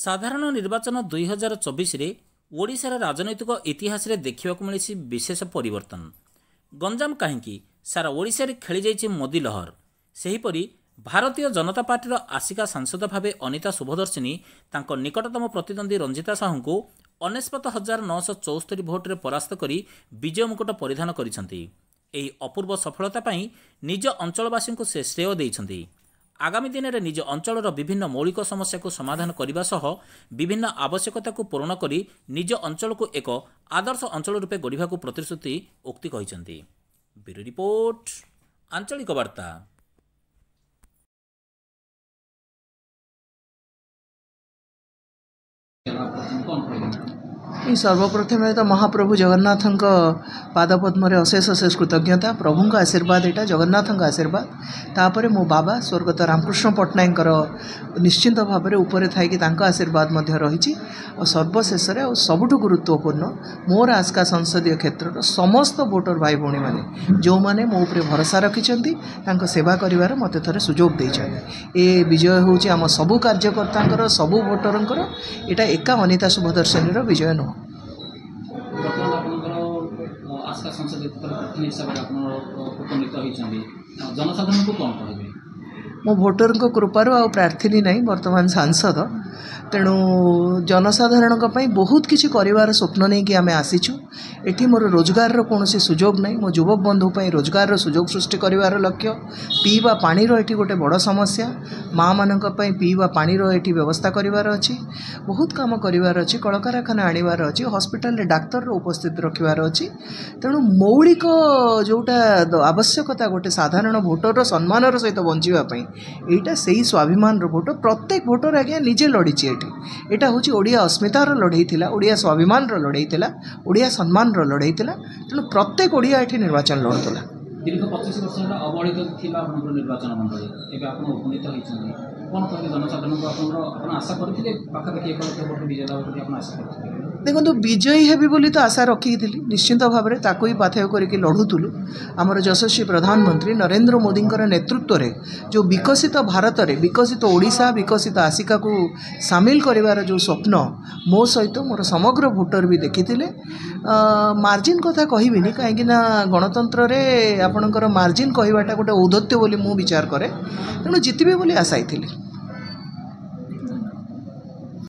साधारण निर्वाचन 2024 रे ओडिशार राजनैतिक इतिहास रे देखिबाकु मिलिछि विशेष परिवर्तन। गंजाम कहीं सारा ओडिशा रे खेली जाइछि मोदी लहर। सेहीपरि भारतीय जनता पार्टीर आसिका सांसद भावे अनिता शुभदर्शिनी तांको निकटतम प्रतिद्वंदी रंजिता साहू को 49,974 भोट्रे परास्त करी विजय मुकुट परिधान करिसंती। एही अपूर्व सफलता पई निज अंचलवासी को से श्रेय दैछंती। आगामी दिन में निज अंचल विभिन्न मौलिक समस्या को समाधान करने सह विभिन्न आवश्यकता को पूरण करी निज अंचल को एक आदर्श अंचल रूपे गढ़ा प्रतिश्रुति उक्ति कहिसंती। ब्यूरो रिपोर्ट आंचलिक वार्ता। सर्वप्रथम तो महाप्रभु जगन्नाथ पादपद्म अशेष अशेष कृतज्ञता। प्रभु आशीर्वाद यहाँ जगन्नाथ आशीर्वाद तापर मो बाबा स्वर्गत रामकृष्ण पट्टनायक निश्चिंत भाव में उपरे थी आशीर्वाद रही। और सर्वशेष सबुठ गुरुत्वपूर्ण मोर आस्का संसदीय क्षेत्र समस्त वोटर भाई भौणी मैंने जो मैंने मो उपरे भरोसा रखिंट सेवा कर मत थे सुजोग देते। ये विजय हूँ आम सबू कार्यकर्ता सबू भोटर यहाँ एका अनिता शुभदर्शिनी विजय नुह। मो भोटर कृपार आ प्रार्थी नहीं बर्तमान सांसद तेणु जनसाधारण बहुत किसी कर स्वप्न नहीं कि आम आसीचु। एटी मोर रोजगार कौन सुजोग नहीं। मो युवक बंधु रोजगार सुजोग सृष्टि कर लक्ष्य। पीवा पानी रो एटी गोटे बड़ समस्या माँ मान पीवा पानी रो एटी व्यवस्था करार अच्छी बहुत काम करार अच्छी कलकारखाना आनिबार अच्छी हॉस्पिटल डाक्तर उपस्थित रखिबार अच्छी। तेणु मौलिक जोटा आवश्यकता गोटे साधारण भोटर सम्मान सहित बंचापी यहाँ से ही स्वाभिमान भोट प्रत्येक भोटर आज्ञा निजे लड़ीची। एटा हूँ ओडिया अस्मितार लड़ई थिला, ओडिया स्वाभिमान लड़ई थिला, ओडिया सम्मान लड़ई थिला। तेणु प्रत्येक ओडिया ये निर्वाचन लड़ुला। दीर्घ 25 वर्ष अवहेलित थिला निर्वाचन मंडली एबे आपण उपनीत होइछन कोन कहले जनसाधारण को आपण आशा करथिले पाखापाखि 1 लाख भोट विजय लाभ करी आपण आशा करथिले। देखो विजयी हेबी बोली तो आशा रखी निश्चिंत भाव में ताकू ही पाथेय करके लड़ुलु। आमर यशस्वी प्रधानमंत्री नरेंद्र मोदी नेतृत्व में जो विकसित भारत में विकसित ओडिशा विकसित आसिका को सामिल करिवार जो स्वप्न मो सहित मोर समग्र भोटर भी देखी। मार्जिन कथा कहबिनी कहीं गणतंत्र रे आपणकर मार्जिन कहवाटा गोटे औदत्य बोली मु विचार करे। तेणु जितबे बोली आशाई थी।